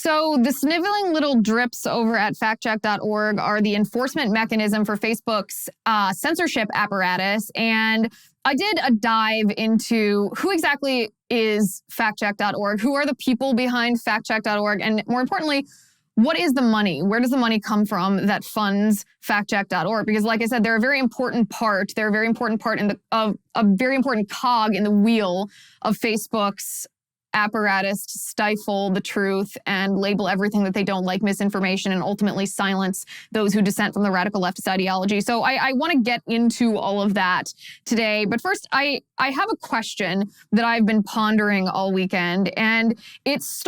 So the sniveling little drips over at factcheck.org are the enforcement mechanism for Facebook's censorship apparatus. And I did a dive into who exactly is factcheck.org, who are the people behind factcheck.org, and more importantly, what is the money? Where does the money come from that funds factcheck.org? Because like I said, they're a very important part. They're a very important part of a very important cog in the wheel of Facebook's apparatus to stifle the truth and label everything that they don't like misinformation and ultimately silence those who dissent from the radical leftist ideology. So I want to get into all of that today. But first, I have a question that I've been pondering all weekend, and let's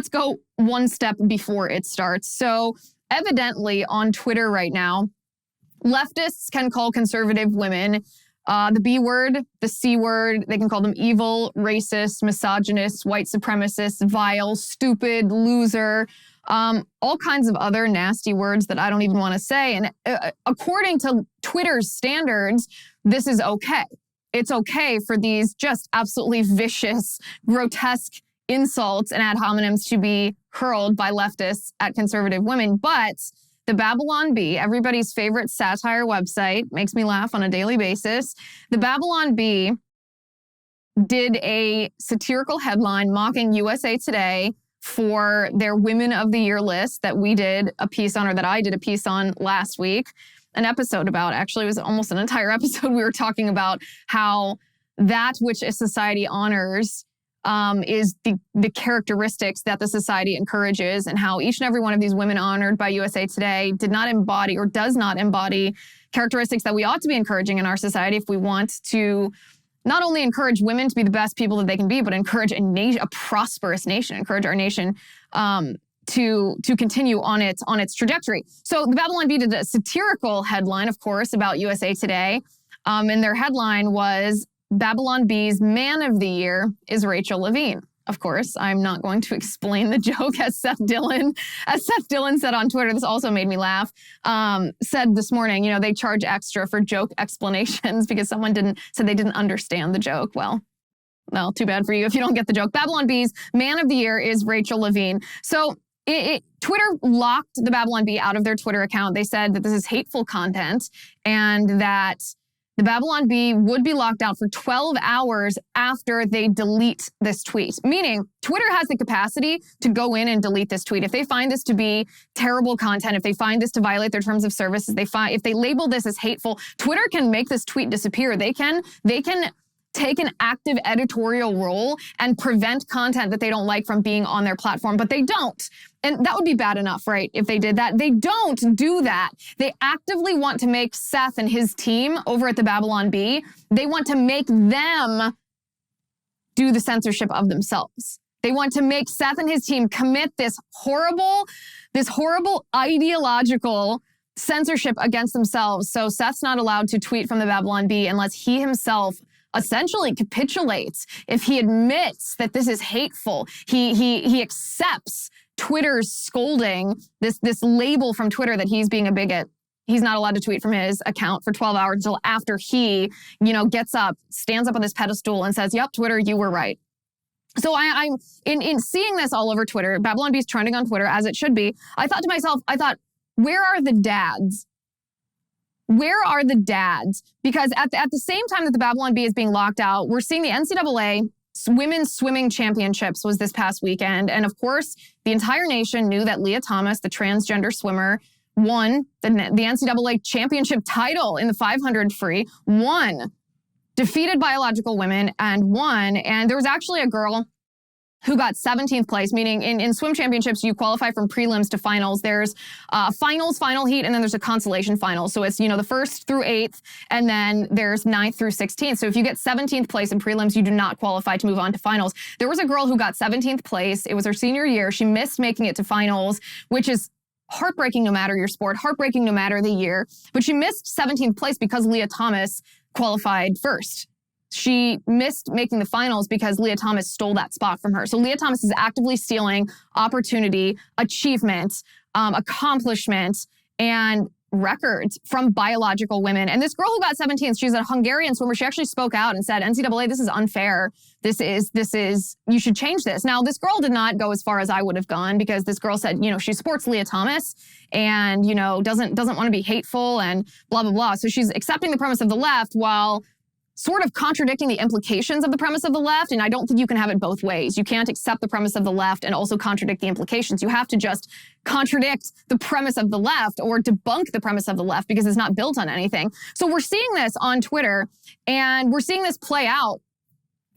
go one step before it starts. So evidently on Twitter right now, leftists can call conservative women the B word, the C word. They can call them evil, racist, misogynist, white supremacist, vile, stupid, loser, all kinds of other nasty words that I don't even want to say. And according to Twitter's standards, this is okay. It's okay for these just absolutely vicious, grotesque insults and ad hominems to be hurled by leftists at conservative women. But the Babylon Bee, everybody's favorite satire website, makes me laugh on a daily basis. The Babylon Bee did a satirical headline mocking USA Today for their Women of the Year list that we did a piece on, or that I did a piece on last week, an episode about. Actually, it was almost an entire episode. We were talking about how that which a society honors is the characteristics that the society encourages, and how each and every one of these women honored by USA Today did not embody or does not embody characteristics that we ought to be encouraging in our society if we want to not only encourage women to be the best people that they can be, but encourage a prosperous nation, encourage our nation to continue on its trajectory. So the Babylon Bee did a satirical headline, of course, about USA Today, and their headline was, Babylon Bee's Man of the Year is Rachel Levine. Of course, I'm not going to explain the joke as Seth Dillon said on Twitter. This also made me laugh. Said this morning, they charge extra for joke explanations because someone said they didn't understand the joke. Well, too bad for you if you don't get the joke. Babylon Bee's Man of the Year is Rachel Levine. So Twitter locked the Babylon Bee out of their Twitter account. They said that this is hateful content and that the Babylon Bee would be locked out for 12 hours after they delete this tweet. Meaning, Twitter has the capacity to go in and delete this tweet. If they find this to be terrible content, if they find this to violate their terms of service, if they label this as hateful, Twitter can make this tweet disappear. They can take an active editorial role and prevent content that they don't like from being on their platform, but they don't. And that would be bad enough, right, if they did that. They don't do that. They actively want to make Seth and his team over at the Babylon Bee, they want to make them do the censorship of themselves. They want to make Seth and his team commit this horrible ideological censorship against themselves. So Seth's not allowed to tweet from the Babylon Bee unless he himself essentially capitulates. If he admits that this is hateful, he accepts Twitter's scolding, this label from Twitter that he's being a bigot. He's not allowed to tweet from his account for 12 hours until after he, gets up, stands up on this pedestal and says, yep, Twitter, you were right. So I'm in seeing this all over Twitter, Babylon Bee's trending on Twitter as it should be. I thought to myself, where are the dads? Where are the dads? Because at the same time that the Babylon Bee is being locked out, we're seeing the NCAA Women's Swimming Championships was this past weekend. And of course, the entire nation knew that Leah Thomas, the transgender swimmer, won the NCAA championship title in the 500 free, defeated biological women and won. And there was actually a girl who got 17th place, meaning in swim championships, you qualify from prelims to finals. There's final heat, and then there's a consolation final. So it's, the 1st through 8th, and then there's 9th through 16th. So if you get 17th place in prelims, you do not qualify to move on to finals. There was a girl who got 17th place. It was her senior year. She missed making it to finals, which is heartbreaking no matter your sport, heartbreaking no matter the year. But she missed 17th place because Leah Thomas qualified first. She missed making the finals because Leah Thomas stole that spot from her. So Leah Thomas is actively stealing opportunity, achievement, accomplishment, and records from biological women. And this girl who got 17th, she's a Hungarian swimmer. She actually spoke out and said, NCAA, this is unfair. This is, you should change this. Now, this girl did not go as far as I would have gone, because this girl said, she supports Leah Thomas and, doesn't want to be hateful and blah, blah, blah. So she's accepting the premise of the left while sort of contradicting the implications of the premise of the left. And I don't think you can have it both ways. You can't accept the premise of the left and also contradict the implications. You have to just contradict the premise of the left or debunk the premise of the left, because it's not built on anything. So we're seeing this on Twitter, and we're seeing this play out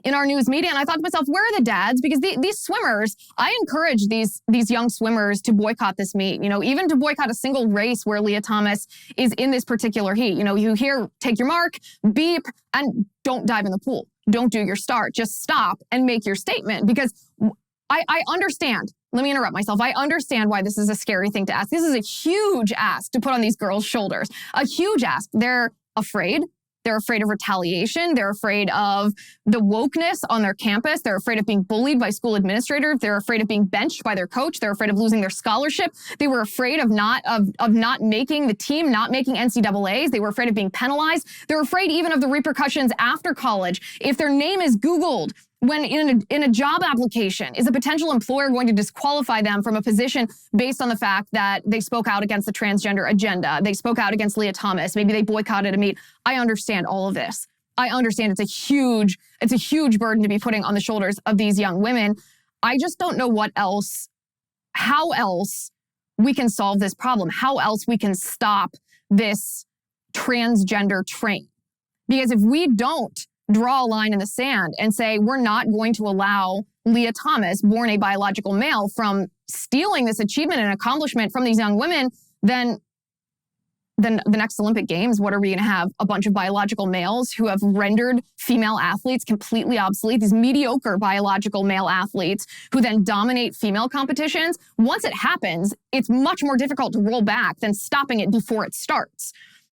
in our news media. And I thought to myself, where are the dads? Because these swimmers, I encourage these young swimmers to boycott this meet, even to boycott a single race where Leah Thomas is in this particular heat. You hear, take your mark, beep, and don't dive in the pool. Don't do your start. Just stop and make your statement. Because I understand. Let me interrupt myself. I understand why this is a scary thing to ask. This is a huge ask to put on these girls' shoulders. A huge ask. They're afraid. They're afraid of retaliation. They're afraid of the wokeness on their campus. They're afraid of being bullied by school administrators. They're afraid of being benched by their coach. They're afraid of losing their scholarship. They were afraid of not making the team, not making NCAAs. They were afraid of being penalized. They're afraid even of the repercussions after college. If their name is Googled when in a job application, is a potential employer going to disqualify them from a position based on the fact that they spoke out against the transgender agenda? They spoke out against Leah Thomas. Maybe they boycotted a meet. I understand all of this. I understand it's a huge burden to be putting on the shoulders of these young women. I just don't know how else we can solve this problem, how else we can stop this transgender train. Because if we don't draw a line in the sand and say, we're not going to allow Leah Thomas, born a biological male, from stealing this achievement and accomplishment from these young women, then the next Olympic Games, what are we going to have? A bunch of biological males who have rendered female athletes completely obsolete, these mediocre biological male athletes who then dominate female competitions. Once it happens, it's much more difficult to roll back than stopping it before it starts.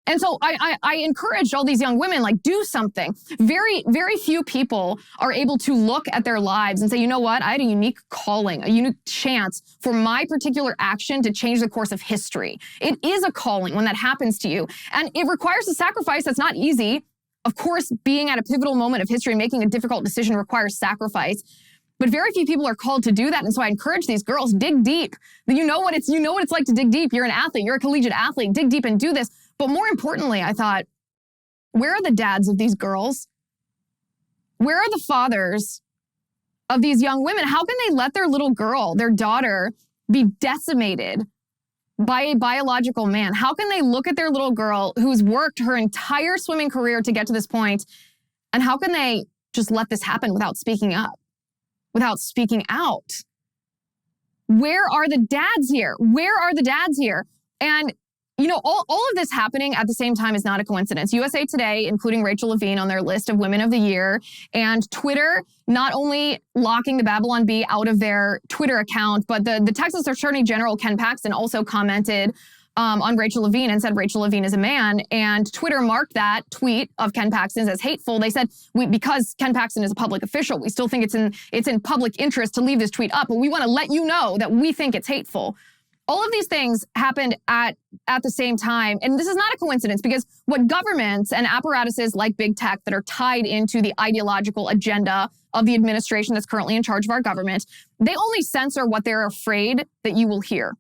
And so I encouraged all these young women, do something. Very, very few people are able to look at their lives and say, you know what? I had a unique calling, a unique chance for my particular action to change the course of history. It is a calling when that happens to you. And it requires a sacrifice that's not easy. Of course, being at a pivotal moment of history, making a difficult decision requires sacrifice. But very few people are called to do that. And so I encourage these girls, dig deep. You know what it's like to dig deep. You're an athlete. You're a collegiate athlete. Dig deep and do this. But more importantly, I thought, where are the dads of these girls? Where are the fathers of these young women? How can they let their little girl, their daughter, be decimated by a biological man? How can they look at their little girl who's worked her entire swimming career to get to this point, and how can they just let this happen without speaking up, without speaking out? Where are the dads here? Where are the dads here? And all of this happening at the same time is not a coincidence. USA Today, including Rachel Levine on their list of Women of the Year, and Twitter not only locking the Babylon Bee out of their Twitter account, but the Texas Attorney General Ken Paxton also commented on Rachel Levine and said Rachel Levine is a man. And Twitter marked that tweet of Ken Paxton's as hateful. They said, because Ken Paxton is a public official, we still think it's in public interest to leave this tweet up, but we want to let you know that we think it's hateful. All of these things happened at the same time. And this is not a coincidence, because what governments and apparatuses like big tech that are tied into the ideological agenda of the administration that's currently in charge of our government, they only censor what they're afraid that you will hear.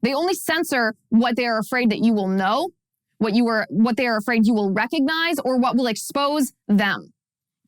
They only censor what they are afraid that you will know, what they are afraid you will recognize, or what will expose them.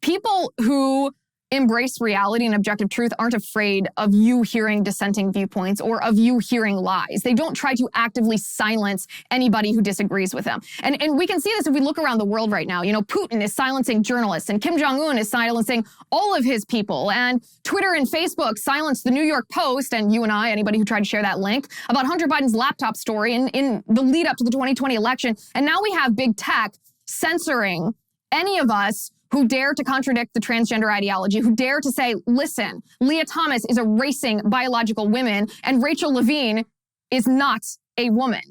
People who embrace reality and objective truth aren't afraid of you hearing dissenting viewpoints or of you hearing lies. They don't try to actively silence anybody who disagrees with them. And we can see this if we look around the world right now. Putin is silencing journalists, and Kim Jong-un is silencing all of his people, and Twitter and Facebook silenced the New York Post, and you and I, anybody who tried to share that link, about Hunter Biden's laptop story in the lead up to the 2020 election. And now we have big tech censoring any of us who dare to contradict the transgender ideology, who dare to say, listen, Leah Thomas is erasing biological women, and Rachel Levine is not a woman.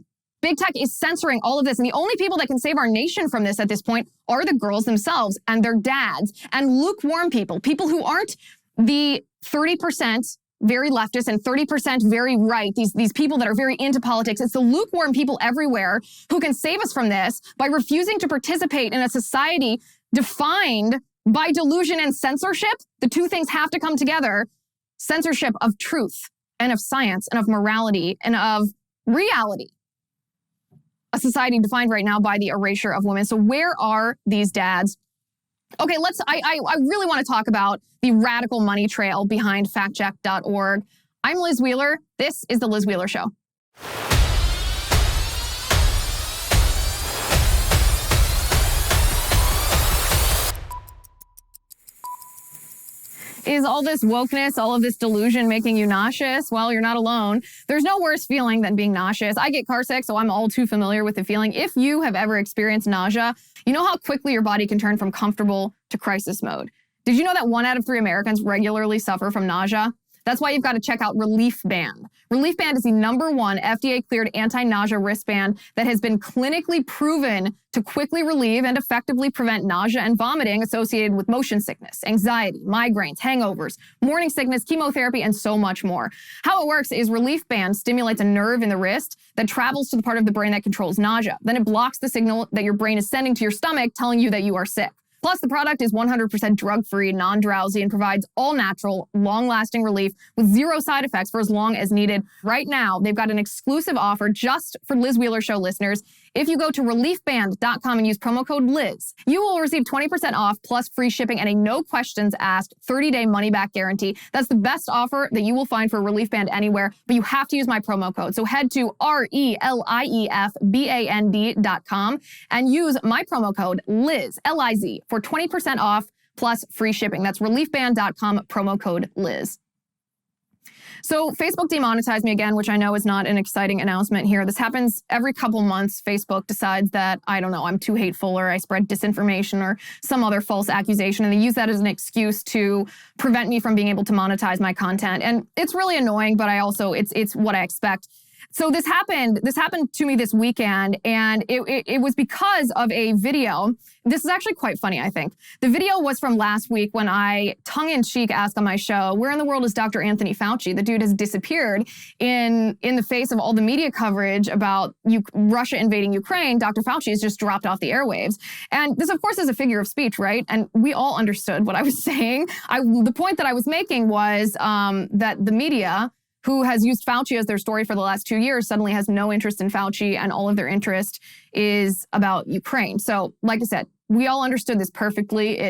Big tech is censoring all of this. And the only people that can save our nation from this at this point are the girls themselves and their dads and lukewarm people who aren't the 30% very leftist and 30% very right, these people that are very into politics. It's the lukewarm people everywhere who can save us from this by refusing to participate in a society defined by delusion and censorship. The two things have to come together. Censorship of truth and of science and of morality and of reality. A society defined right now by the erasure of women. So where are these dads? Okay, I really want to talk about the radical money trail behind factcheck.org. I'm Liz Wheeler. This is The Liz Wheeler Show. Is all this wokeness, all of this delusion making you nauseous? Well, you're not alone. There's no worse feeling than being nauseous. I get car sick, so I'm all too familiar with the feeling. If you have ever experienced nausea, you know how quickly your body can turn from comfortable to crisis mode. Did you know that 1 out of 3 Americans regularly suffer from nausea? That's why you've got to check out Relief Band. Relief Band is the #1 FDA-cleared anti-nausea wristband that has been clinically proven to quickly relieve and effectively prevent nausea and vomiting associated with motion sickness, anxiety, migraines, hangovers, morning sickness, chemotherapy, and so much more. How it works is Relief Band stimulates a nerve in the wrist that travels to the part of the brain that controls nausea. Then it blocks the signal that your brain is sending to your stomach telling you that you are sick. Plus, the product is 100% drug-free, non-drowsy, and provides all-natural, long-lasting relief with 0 side effects for as long as needed. Right now, they've got an exclusive offer just for Liz Wheeler Show listeners. If you go to reliefband.com and use promo code Liz, you will receive 20% off plus free shipping and a no-questions-asked 30-day money-back guarantee. That's the best offer that you will find for Relief Band anywhere, but you have to use my promo code. So head to reliefband.com and use my promo code Liz, L-I-Z, for 20% off plus free shipping. That's reliefband.com, promo code Liz. So Facebook demonetized me again, which I know is not an exciting announcement here. This happens every couple months. Facebook decides that, I don't know, I'm too hateful or I spread disinformation or some other false accusation. And they use that as an excuse to prevent me from being able to monetize my content. And it's really annoying, but it's what I expect. So this happened to me this weekend, and it was because of a video. This is actually quite funny, I think. The video was from last week when I tongue-in-cheek asked on my show, where in the world is Dr. Anthony Fauci? The dude has disappeared in the face of all the media coverage about Russia invading Ukraine. Dr. Fauci has just dropped off the airwaves. And this, of course, is a figure of speech, right? And we all understood what I was saying. The point that I was making was that the media, who has used Fauci as their story for the last 2 years, suddenly has no interest in Fauci, and all of their interest is about Ukraine. So, like I said, we all understood this perfectly.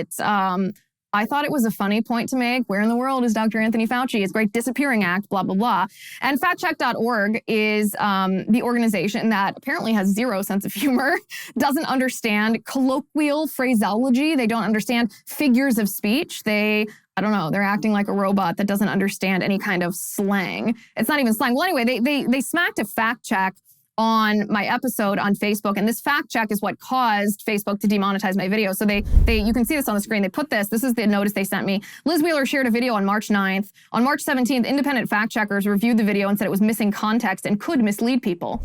I thought it was a funny point to make. Where in the world is Dr. Anthony Fauci? His great disappearing act, blah, blah, blah. And factcheck.org is the organization that apparently has 0 sense of humor, doesn't understand colloquial phraseology. They don't understand figures of speech. I don't know, they're acting like a robot that doesn't understand any kind of slang. It's not even slang. Well, anyway, they smacked a fact check on my episode on Facebook, and this fact check is what caused Facebook to demonetize my video. So you can see this on the screen. They put this is the notice they sent me. Liz Wheeler shared a video on March 9th. On March 17th, independent fact checkers reviewed the video and said it was missing context and could mislead people.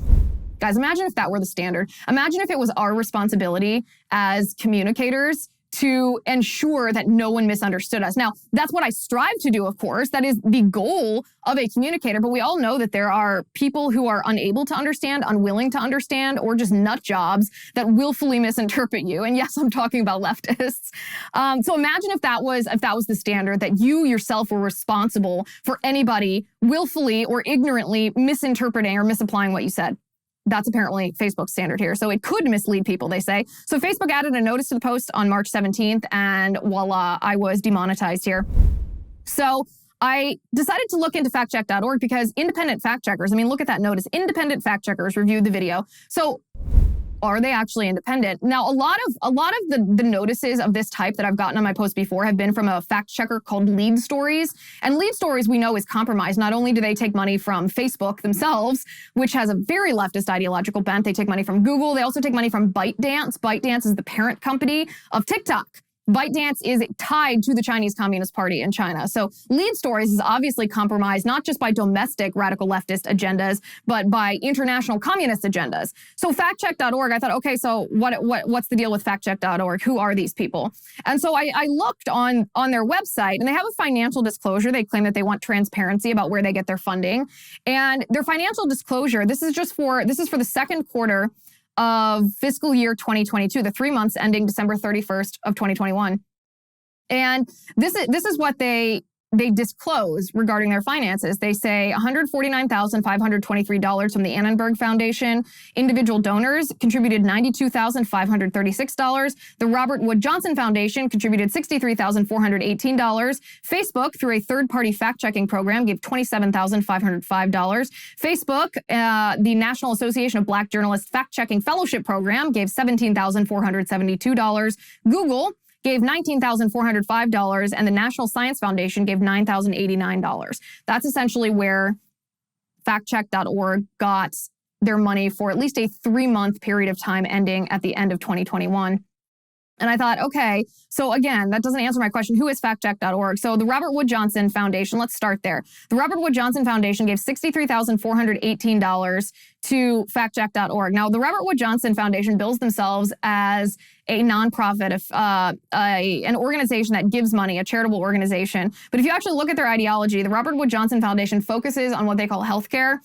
Guys, imagine if that were the standard. Imagine if it was our responsibility as communicators to ensure that no one misunderstood us. Now, that's what I strive to do, of course. That is the goal of a communicator, but we all know that there are people who are unable to understand, unwilling to understand, or just nut jobs that willfully misinterpret you. And yes, I'm talking about leftists. So imagine if that was the standard, that you yourself were responsible for anybody willfully or ignorantly misinterpreting or misapplying what you said. That's apparently Facebook's standard here. So it could mislead people, they say. So Facebook added a notice to the post on March 17th, and voila, I was demonetized here. So I decided to look into factcheck.org because independent fact checkers, look at that notice. Independent fact checkers reviewed the video. So are they actually independent? Now, a lot of the notices of this type that I've gotten on my post before have been from a fact checker called Lead Stories. And Lead Stories, we know, is compromised. Not only do they take money from Facebook themselves, which has a very leftist ideological bent, they take money from Google. They also take money from ByteDance. ByteDance is the parent company of TikTok. ByteDance is tied to the Chinese Communist Party in China. So Lead Stories is obviously compromised, not just by domestic radical leftist agendas, but by international communist agendas. So factcheck.org, I thought, okay, so what's the deal with factcheck.org? Who are these people? And so I looked on their website, and they have a financial disclosure. They claim that they want transparency about where they get their funding. And their financial disclosure, this is for the second quarter of fiscal year 2022, the 3 months ending December 31st of 2021. And this is what they disclose regarding their finances. They say $149,523 from the Annenberg Foundation. Individual donors contributed $92,536. The Robert Wood Johnson Foundation contributed $63,418. Facebook, through a third-party fact-checking program, gave $27,505. Facebook, the National Association of Black Journalists Fact-Checking Fellowship Program, gave $17,472. Google gave $19,405, and the National Science Foundation gave $9,089. That's essentially where factcheck.org got their money for at least a 3-month period of time ending at the end of 2021. And I thought, okay, so again, that doesn't answer my question. Who is factcheck.org? So the Robert Wood Johnson Foundation, let's start there. The Robert Wood Johnson Foundation gave $63,418 to factcheck.org. Now, the Robert Wood Johnson Foundation bills themselves as a nonprofit, an organization that gives money, a charitable organization. But if you actually look at their ideology, the Robert Wood Johnson Foundation focuses on what they call healthcare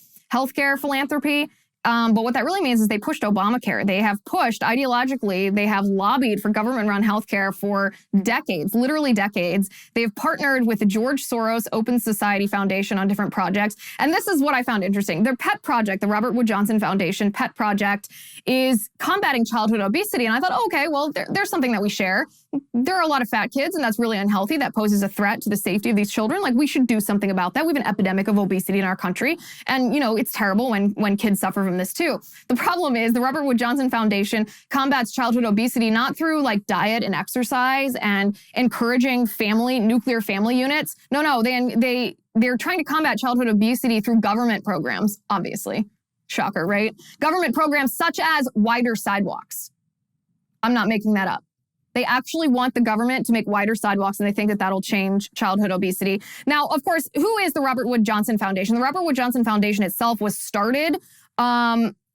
philanthropy. But what that really means is they pushed Obamacare. They have pushed, ideologically, they have lobbied for government-run healthcare for decades, literally decades. They have partnered with the George Soros Open Society Foundation on different projects. And this is what I found interesting. Their pet project, the Robert Wood Johnson Foundation pet project, is combating childhood obesity. And I thought, oh, okay, well, there's something that we share. There are a lot of fat kids, and that's really unhealthy. That poses a threat to the safety of these children. Like, we should do something about that. We have an epidemic of obesity in our country. And, it's terrible when kids suffer from this too. The problem is the Robert Wood Johnson Foundation combats childhood obesity not through like diet and exercise and encouraging nuclear family units. No, they're trying to combat childhood obesity through government programs, obviously. Shocker, right? Government programs such as wider sidewalks. I'm not making that up. They actually want the government to make wider sidewalks, and they think that that'll change childhood obesity. Now, of course, who is the Robert Wood Johnson Foundation? The Robert Wood Johnson Foundation itself was started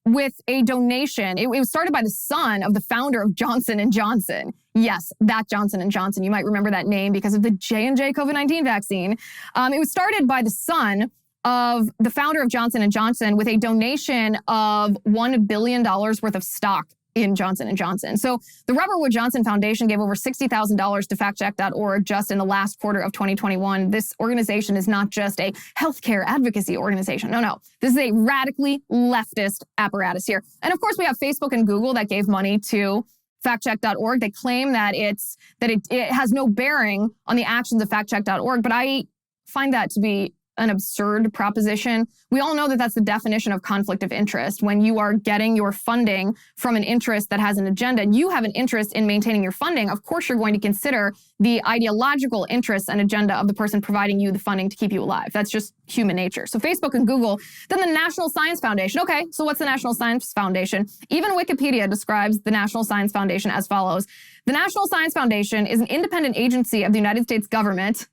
with a donation. It was started by the son of the founder of Johnson & Johnson. Yes, that Johnson & Johnson. You might remember that name because of the J&J COVID-19 vaccine. It was started by the son of the founder of Johnson & Johnson with a donation of $1 billion worth of stock in Johnson & Johnson. So the Robert Wood Johnson Foundation gave over $60,000 to factcheck.org just in the last quarter of 2021. This organization is not just a healthcare advocacy organization. No. This is a radically leftist apparatus here. And of course, we have Facebook and Google that gave money to factcheck.org. They claim that it has no bearing on the actions of factcheck.org, but I find that to be an absurd proposition. We all know that that's the definition of conflict of interest. When you are getting your funding from an interest that has an agenda, and you have an interest in maintaining your funding, of course you're going to consider the ideological interests and agenda of the person providing you the funding to keep you alive. That's just human nature. So Facebook and Google. Then the National Science Foundation. Okay, so what's the National Science Foundation? Even Wikipedia describes the National Science Foundation as follows. The National Science Foundation is an independent agency of the United States government.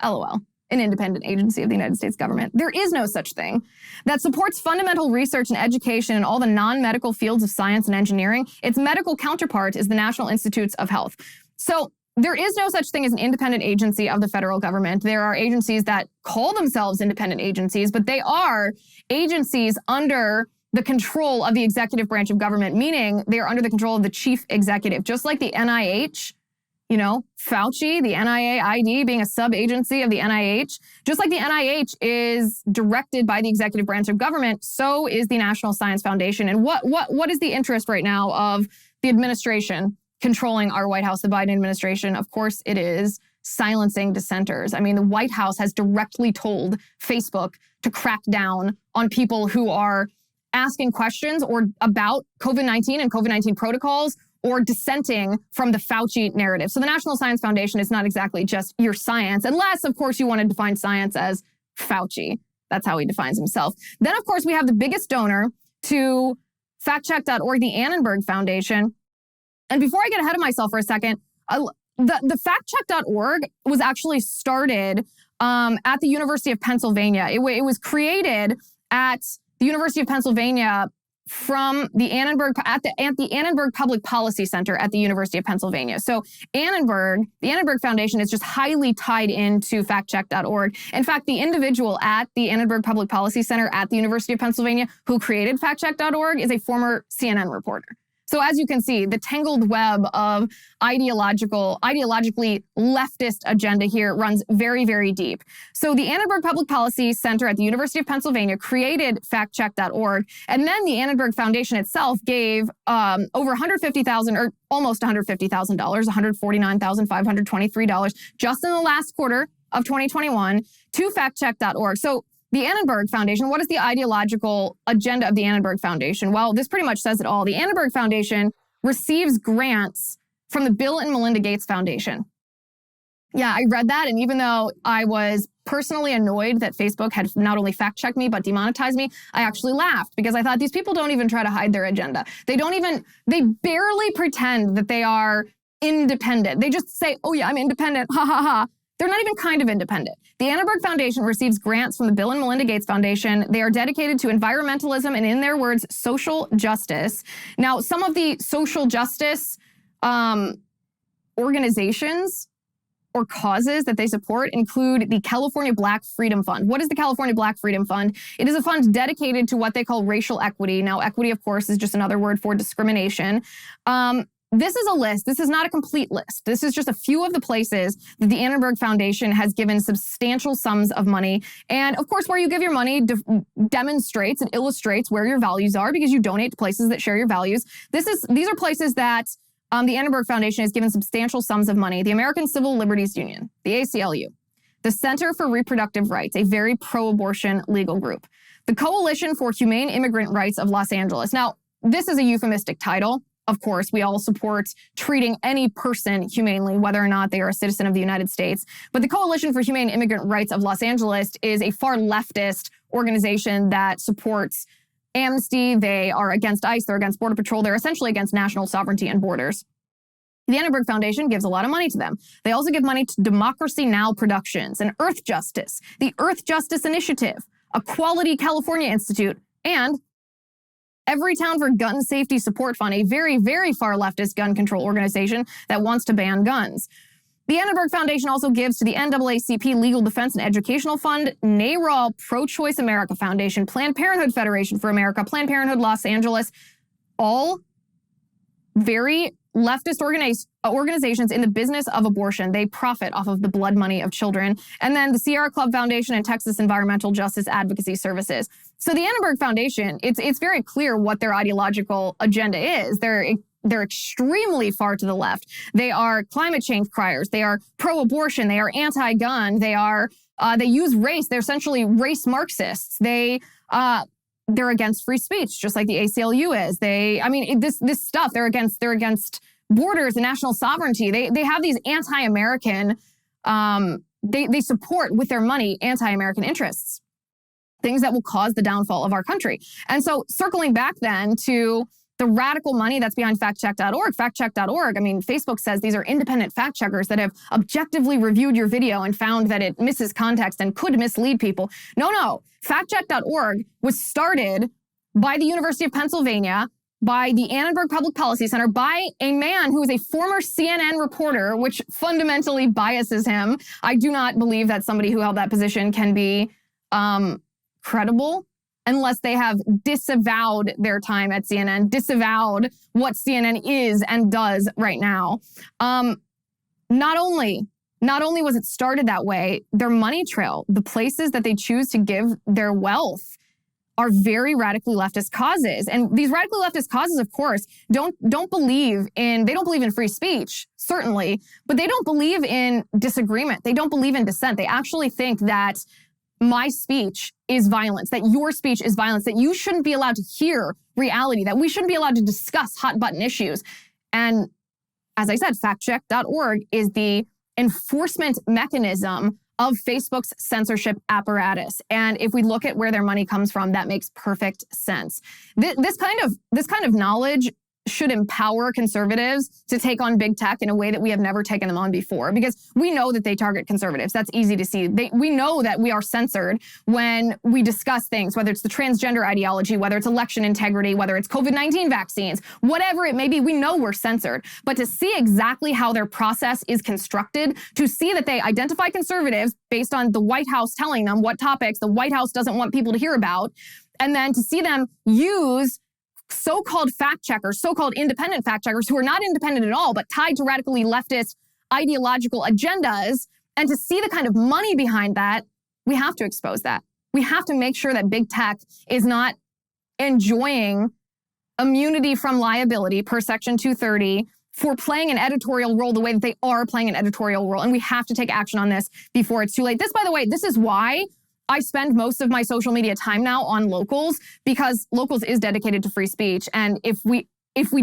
LOL. An independent agency of the United States government. There is no such thing. That supports fundamental research and education in all the non-medical fields of science and engineering. Its medical counterpart is the National Institutes of Health. So there is no such thing as an independent agency of the federal government. There are agencies that call themselves independent agencies, but they are agencies under the control of the executive branch of government, meaning they are under the control of the chief executive, just like the NIH. Fauci, the NIAID being a sub-agency of the NIH, just like the NIH is directed by the executive branch of government, so is the National Science Foundation. And what is the interest right now of the administration controlling our White House, the Biden administration? Of course, it is silencing dissenters. I mean, the White House has directly told Facebook to crack down on people who are asking questions or about COVID-19 and COVID-19 protocols, or dissenting from the Fauci narrative. So the National Science Foundation is not exactly just your science, unless, of course, you want to define science as Fauci. That's how he defines himself. Then, of course, we have the biggest donor to factcheck.org, the Annenberg Foundation. And before I get ahead of myself for a second, the factcheck.org was actually started at the University of Pennsylvania. It was created at the University of Pennsylvania from the Annenberg at the Annenberg Public Policy Center at the University of Pennsylvania. So the Annenberg Foundation is just highly tied into factcheck.org. In fact, the individual at the Annenberg Public Policy Center at the University of Pennsylvania who created factcheck.org is a former CNN reporter. So as you can see, the tangled web of ideologically leftist agenda here runs very, very deep. So the Annenberg Public Policy Center at the University of Pennsylvania created factcheck.org, and then the Annenberg Foundation itself gave over $150,000 or almost $150,000, $149,523 just in the last quarter of 2021 to factcheck.org. So the Annenberg Foundation, what is the ideological agenda of the Annenberg Foundation? Well, this pretty much says it all. The Annenberg Foundation receives grants from the Bill and Melinda Gates Foundation. Yeah, I read that, and even though I was personally annoyed that Facebook had not only fact-checked me, but demonetized me, I actually laughed because I thought these people don't even try to hide their agenda. They barely pretend that they are independent. They just say, oh yeah, I'm independent, ha ha ha. They're not even kind of independent. The Annenberg Foundation receives grants from the Bill and Melinda Gates Foundation. They are dedicated to environmentalism and, in their words, social justice. Now, some of the social justice organizations or causes that they support include the California Black Freedom Fund. What is the California Black Freedom Fund? It is a fund dedicated to what they call racial equity. Now, equity, of course, is just another word for discrimination. This is a list. This is not a complete list. This is just a few of the places that the Annenberg Foundation has given substantial sums of money. And of course, where you give your money demonstrates and illustrates where your values are because you donate to places that share your values. These are places that the Annenberg Foundation has given substantial sums of money. The American Civil Liberties Union, the ACLU, the Center for Reproductive Rights, a very pro-abortion legal group, the Coalition for Humane Immigrant Rights of Los Angeles. Now, this is a euphemistic title. Of course, we all support treating any person humanely, whether or not they are a citizen of the United States. But the Coalition for Humane Immigrant Rights of Los Angeles is a far leftist organization that supports amnesty. They are against ICE. They're against Border Patrol. They're essentially against national sovereignty and borders. The Annenberg Foundation gives a lot of money to them. They also give money to Democracy Now! Productions and Earth Justice, the Earth Justice Initiative, Equality California Institute, and Everytown for Gun Safety Support Fund, a very, very far leftist gun control organization that wants to ban guns. The Annenberg Foundation also gives to the NAACP Legal Defense and Educational Fund, NARAL Pro-Choice America Foundation, Planned Parenthood Federation for America, Planned Parenthood Los Angeles, all very leftist organizations in the business of abortion. They profit off of the blood money of children. And then the Sierra Club Foundation and Texas Environmental Justice Advocacy Services. So the Annenberg Foundation, it's very clear what their ideological agenda is. They're extremely far to the left. They are climate change criers. They are pro-abortion. They are anti-gun. They use race. They're essentially race Marxists. They're against free speech, just like the ACLU is. This stuff, they're against borders and national sovereignty. They have these anti-American, they support with their money anti-American interests, things that will cause the downfall of our country. And so circling back then to the radical money that's behind factcheck.org, factcheck.org, Facebook says these are independent fact checkers that have objectively reviewed your video and found that it misses context and could mislead people. No. Factcheck.org was started by the University of Pennsylvania, by the Annenberg Public Policy Center, by a man who is a former CNN reporter, which fundamentally biases him. I do not believe that somebody who held that position can be credible unless they have disavowed their time at CNN, disavowed what CNN is and does right now. Not only was it started that way, their money trail, the places that they choose to give their wealth are very radically leftist causes. And these radically leftist causes, of course, don't believe in free speech, certainly, but they don't believe in disagreement. They don't believe in dissent. They actually think that my speech is violence, that your speech is violence, that you shouldn't be allowed to hear reality, that we shouldn't be allowed to discuss hot button issues. And as I said, factcheck.org is the enforcement mechanism of Facebook's censorship apparatus. And if we look at where their money comes from, that makes perfect sense. This kind of knowledge should empower conservatives to take on big tech in a way that we have never taken them on before, because we know that they target conservatives. That's easy to see. We know that we are censored when we discuss things, whether it's the transgender ideology, whether it's election integrity, whether it's COVID-19 vaccines, whatever it may be, we know we're censored. But to see exactly how their process is constructed, to see that they identify conservatives based on the White House telling them what topics the White House doesn't want people to hear about, and then to see them use so-called fact checkers, so-called independent fact checkers who are not independent at all, but tied to radically leftist ideological agendas, and to see the kind of money behind that, we have to expose that. We have to make sure that big tech is not enjoying immunity from liability per Section 230 for playing an editorial role the way that they are playing an editorial role. And we have to take action on this before it's too late. This, by the way, this is why I spend most of my social media time now on Locals, because Locals is dedicated to free speech. And if we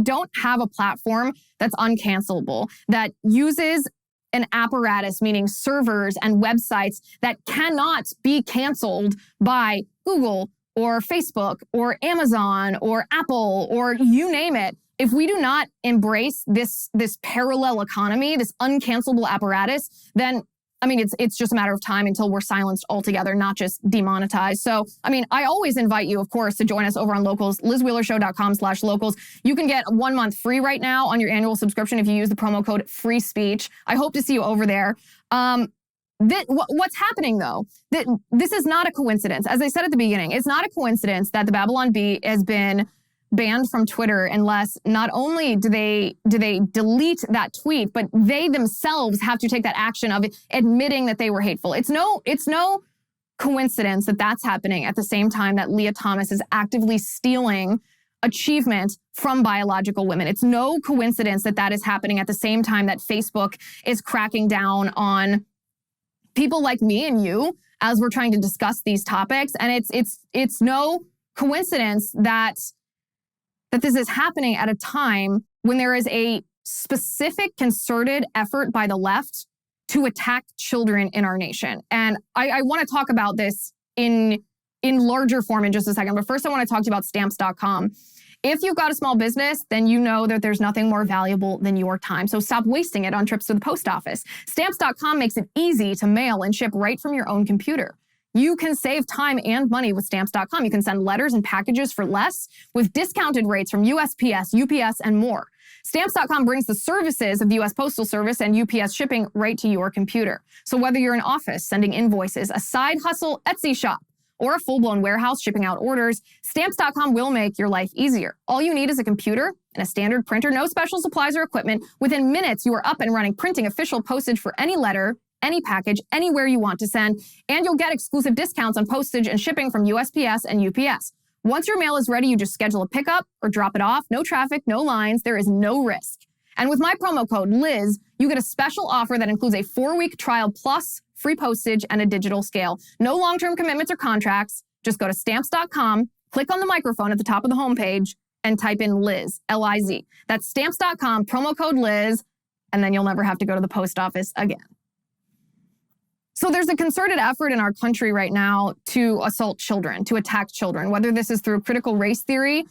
don't have a platform that's uncancelable, that uses an apparatus, meaning servers and websites that cannot be canceled by Google or Facebook or Amazon or Apple or you name it, if we do not embrace this parallel economy, this uncancelable apparatus, then I mean, it's just a matter of time until we're silenced altogether, not just demonetized. So, I mean, I always invite you, of course, to join us over on Locals, lizwheelershow.com/locals. You can get 1 month free right now on your annual subscription if you use the promo code free speech. I hope to see you over there. What's happening, though? This is not a coincidence. As I said at the beginning, it's not a coincidence that the Babylon Bee has been banned from Twitter unless not only do they delete that tweet, but they themselves have to take that action of admitting that they were hateful. It's no coincidence that that's happening at the same time that Leah Thomas is actively stealing achievement from biological women. It's no coincidence that that is happening at the same time that Facebook is cracking down on people like me and you as we're trying to discuss these topics. And it's no coincidence that this is happening at a time when there is a specific concerted effort by the left to attack children in our nation. And I want to talk about this in larger form in just a second. But first, I want to talk to you about stamps.com. If you've got a small business, then you know that there's nothing more valuable than your time. So stop wasting it on trips to the post office. Stamps.com makes it easy to mail and ship right from your own computer. You can save time and money with Stamps.com. You can send letters and packages for less with discounted rates from USPS, UPS, and more. Stamps.com brings the services of the U.S. Postal Service and UPS shipping right to your computer. So whether you're an office sending invoices, a side hustle Etsy shop, or a full-blown warehouse shipping out orders, Stamps.com will make your life easier. All you need is a computer and a standard printer, no special supplies or equipment. Within minutes, you are up and running, printing official postage for any letter, any package, anywhere you want to send, and you'll get exclusive discounts on postage and shipping from USPS and UPS. Once your mail is ready, you just schedule a pickup or drop it off. No traffic, no lines, there is no risk. And with my promo code Liz, you get a special offer that includes a 4-week trial plus free postage and a digital scale. No long-term commitments or contracts. Just go to stamps.com, click on the microphone at the top of the homepage, and type in Liz, L-I-Z. That's stamps.com, promo code Liz, and then you'll never have to go to the post office again. So there's a concerted effort in our country right now to assault children, to attack children, whether this is through critical race theory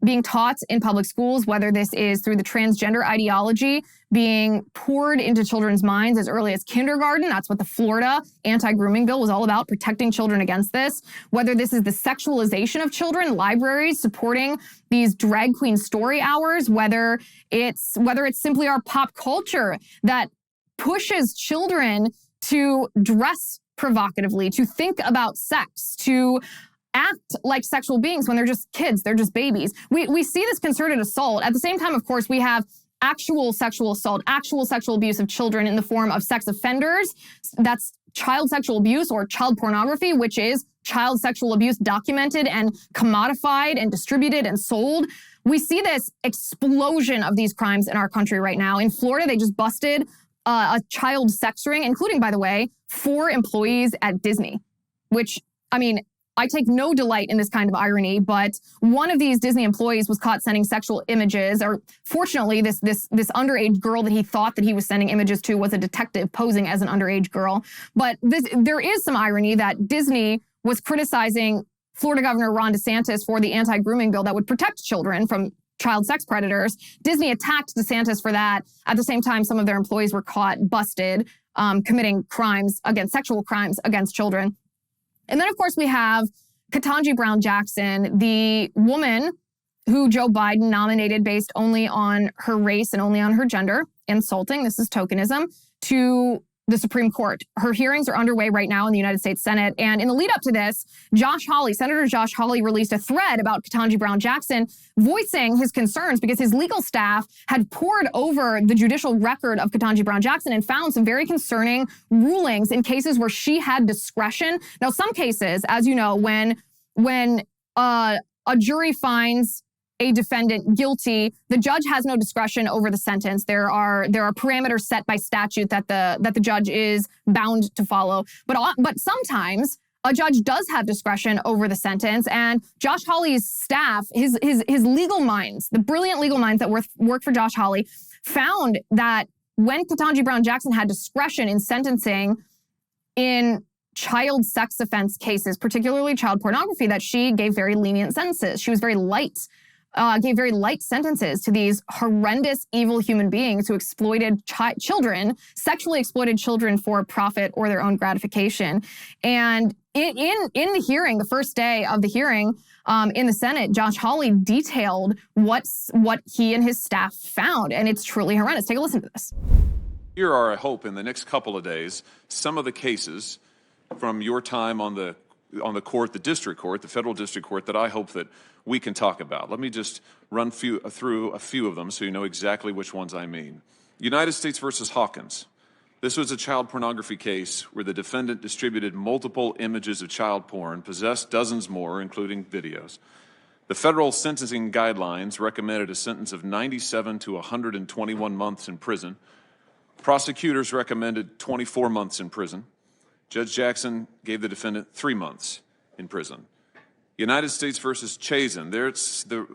being taught in public schools, whether this is through the transgender ideology being poured into children's minds as early as kindergarten. That's what the Florida anti-grooming bill was all about, protecting children against this. Whether this is the sexualization of children, libraries supporting these drag queen story hours, whether it's simply our pop culture that pushes children to dress provocatively, to think about sex, to act like sexual beings when they're just kids, they're just babies. We see this concerted assault. At the same time, of course, we have actual sexual assault, actual sexual abuse of children in the form of sex offenders. That's child sexual abuse or child pornography, which is child sexual abuse documented and commodified and distributed and sold. We see this explosion of these crimes in our country right now. In Florida, they just busted a child sex ring, including, by the way, 4 employees at Disney, which, I mean, I take no delight in this kind of irony, but one of these Disney employees was caught sending sexual images, or fortunately, this underage girl that he thought that he was sending images to was a detective posing as an underage girl. But there is some irony that Disney was criticizing Florida Governor Ron DeSantis for the anti-grooming bill that would protect children from child sex predators. Disney attacked DeSantis for that. At the same time, some of their employees were caught, busted, committing sexual crimes against children. And then, of course, we have Ketanji Brown Jackson, the woman who Joe Biden nominated based only on her race and only on her gender, insulting, this is tokenism, to the Supreme Court. Her hearings are underway right now in the United States Senate. And in the lead up to this, Senator Josh Hawley released a thread about Ketanji Brown Jackson voicing his concerns because his legal staff had pored over the judicial record of Ketanji Brown Jackson and found some very concerning rulings in cases where she had discretion. Now, some cases, as you know, when a jury finds a defendant guilty, the judge has no discretion over the sentence. There are parameters set by statute that the judge is bound to follow. But sometimes a judge does have discretion over the sentence. And Josh Hawley's staff, his legal minds, the brilliant legal minds that work for Josh Hawley, found that when Ketanji Brown Jackson had discretion in sentencing in child sex offense cases, particularly child pornography, that she gave very lenient sentences. She was very light. Gave very light sentences to these horrendous, evil human beings who exploited children, sexually exploited children for profit or their own gratification. And in the hearing, the first day of the hearing in the Senate, Josh Hawley detailed what he and his staff found, and it's truly horrendous. Take a listen to this. Here are, I hope, in the next couple of days, some of the cases from your time on the court, the district court, the federal district court, that I hope that we can talk about. Let me just run through a few of them so you know exactly which ones I mean. United States versus Hawkins. This was a child pornography case where the defendant distributed multiple images of child porn, possessed dozens more, including videos. The federal sentencing guidelines recommended a sentence of 97 to 121 months in prison. Prosecutors recommended 24 months in prison. Judge Jackson gave the defendant 3 months in prison. United States versus Chazen.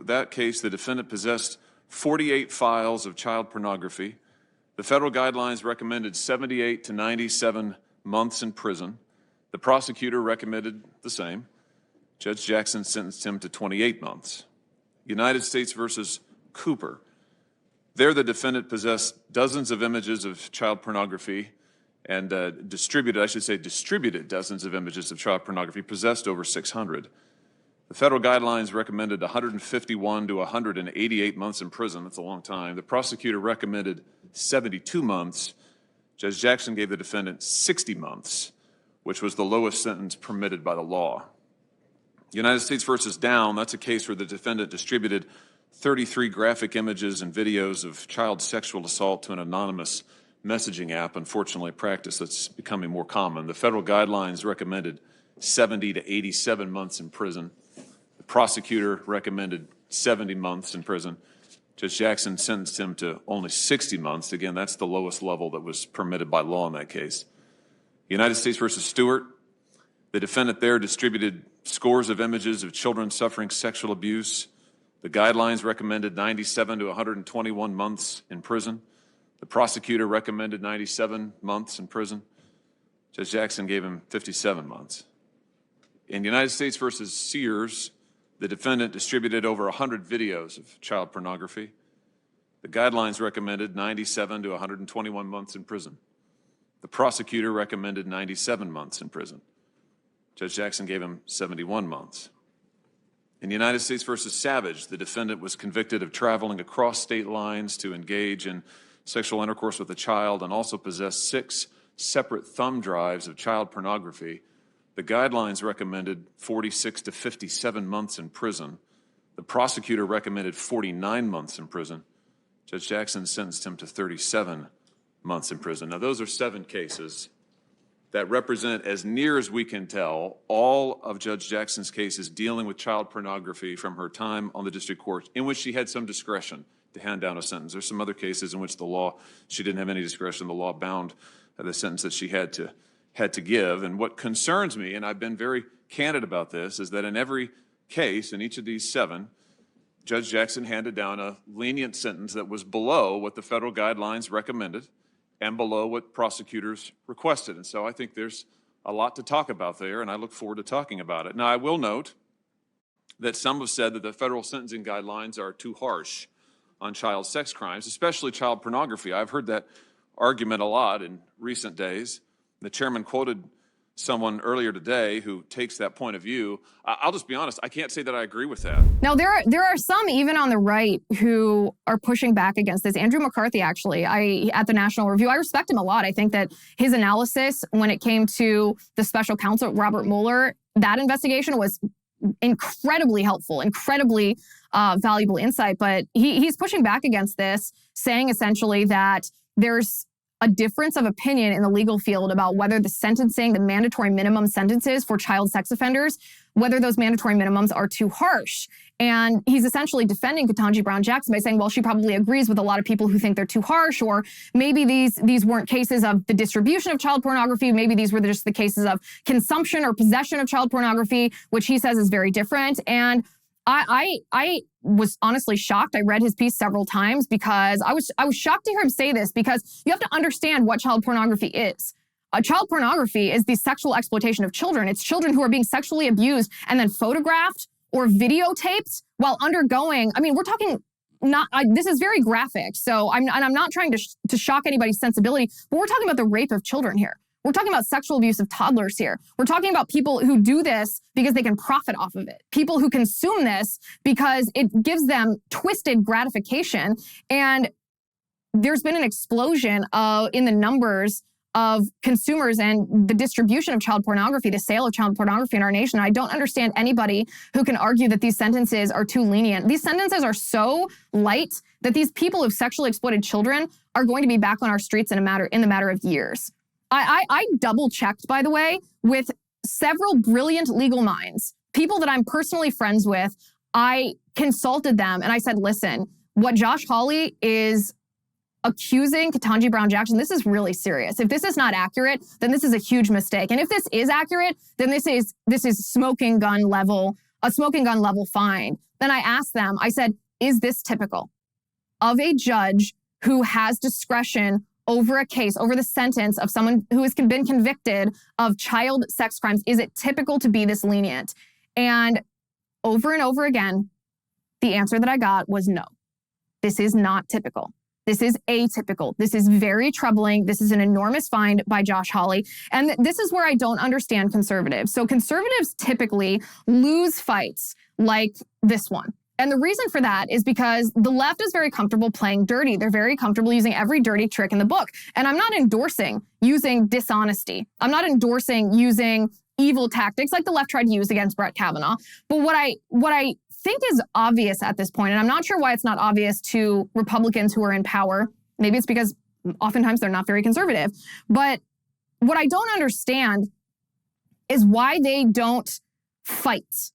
That case, the defendant possessed 48 files of child pornography. The federal guidelines recommended 78 to 97 months in prison. The prosecutor recommended the same. Judge Jackson sentenced him to 28 months. United States versus Cooper. There, the defendant possessed dozens of images of child pornography and distributed dozens of images of child pornography, possessed over 600. The federal guidelines recommended 151 to 188 months in prison. That's a long time. The prosecutor recommended 72 months. Judge Jackson gave the defendant 60 months, which was the lowest sentence permitted by the law. United States versus Down, that's a case where the defendant distributed 33 graphic images and videos of child sexual assault to an anonymous messaging app, unfortunately a practice that's becoming more common. The federal guidelines recommended 70 to 87 months in prison. The prosecutor recommended 70 months in prison. Judge Jackson sentenced him to only 60 months. Again, that's the lowest level that was permitted by law in that case. United States versus Stewart, the defendant there distributed scores of images of children suffering sexual abuse. The guidelines recommended 97 to 121 months in prison. The prosecutor recommended 97 months in prison. Judge Jackson gave him 57 months. In United States versus Sears, the defendant distributed over 100 videos of child pornography. The guidelines recommended 97 to 121 months in prison. The prosecutor recommended 97 months in prison. Judge Jackson gave him 71 months. In United States versus Savage, the defendant was convicted of traveling across state lines to engage in sexual intercourse with a child and also possessed 6 separate thumb drives of child pornography. The guidelines recommended 46 to 57 months in prison. The prosecutor recommended 49 months in prison. Judge Jackson sentenced him to 37 months in prison. Now, those are 7 cases that represent, as near as we can tell, all of Judge Jackson's cases dealing with child pornography from her time on the district court, in which she had some discretion to hand down a sentence. There's some other cases in which she didn't have any discretion. The law bound the sentence that she had to give. And what concerns me, and I've been very candid about this, is that in every case, in each of these 7, Judge Jackson handed down a lenient sentence that was below what the federal guidelines recommended and below what prosecutors requested. And so I think there's a lot to talk about there, and I look forward to talking about it. Now, I will note that some have said that the federal sentencing guidelines are too harsh on child sex crimes, especially child pornography. I've heard that argument a lot in recent days. The chairman quoted someone earlier today who takes that point of view. I'll just be honest, I can't say that I agree with that. Now, there are some even on the right who are pushing back against this. Andrew McCarthy, actually, at the National Review, I respect him a lot. I think that his analysis when it came to the special counsel, Robert Mueller, that investigation was incredibly helpful, incredibly valuable insight. But he's pushing back against this, saying essentially that there's a difference of opinion in the legal field about whether the mandatory minimum sentences for child sex offenders, whether those mandatory minimums are too harsh. And he's essentially defending Ketanji Brown Jackson by saying, well, she probably agrees with a lot of people who think they're too harsh, or maybe these weren't cases of the distribution of child pornography. Maybe these were just the cases of consumption or possession of child pornography, which he says is very different. And I was honestly shocked. I read his piece several times because I was shocked to hear him say this, because you have to understand what child pornography is. Child pornography is the sexual exploitation of children. It's children who are being sexually abused and then photographed or videotaped while undergoing, we're talking this is very graphic. So I'm not trying to shock anybody's sensibility, but we're talking about the rape of children here. We're talking about sexual abuse of toddlers here. We're talking about people who do this because they can profit off of it. People who consume this because it gives them twisted gratification. And there's been an explosion in the numbers of consumers and the distribution of child pornography, the sale of child pornography in our nation. I don't understand anybody who can argue that these sentences are too lenient. These sentences are so light that these people who've sexually exploited children are going to be back on our streets in the matter of years. I double checked, by the way, with several brilliant legal minds, people that I'm personally friends with. I consulted them and I said, listen, what Josh Hawley is accusing Ketanji Brown Jackson, this is really serious. If this is not accurate, then this is a huge mistake. And if this is accurate, then this is a smoking gun level fine. Then I asked them, I said, is this typical of a judge who has discretion over a case, over the sentence of someone who has been convicted of child sex crimes? Is it typical to be this lenient? And over again, the answer that I got was no. This is not typical. This is atypical. This is very troubling. This is an enormous find by Josh Hawley. And this is where I don't understand conservatives. So conservatives typically lose fights like this one. And the reason for that is because the left is very comfortable playing dirty. They're very comfortable using every dirty trick in the book. And I'm not endorsing using dishonesty. I'm not endorsing using evil tactics like the left tried to use against Brett Kavanaugh. But what I think is obvious at this point, and I'm not sure why it's not obvious to Republicans who are in power, maybe it's because oftentimes they're not very conservative, but what I don't understand is why they don't fight.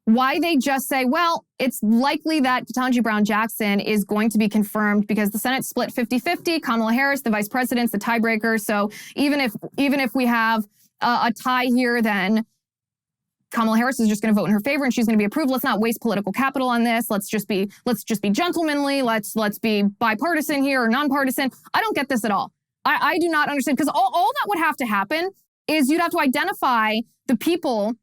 Why they just say, well, it's likely that Ketanji Brown Jackson is going to be confirmed because the Senate split 50-50, Kamala Harris, the vice president's the tiebreaker. So even if we have a tie here, then Kamala Harris is just going to vote in her favor and she's going to be approved. Let's not waste political capital on this. Let's just be gentlemanly. Let's be bipartisan here or nonpartisan. I don't get this at all. I do not understand, because all that would have to happen is you'd have to identify the people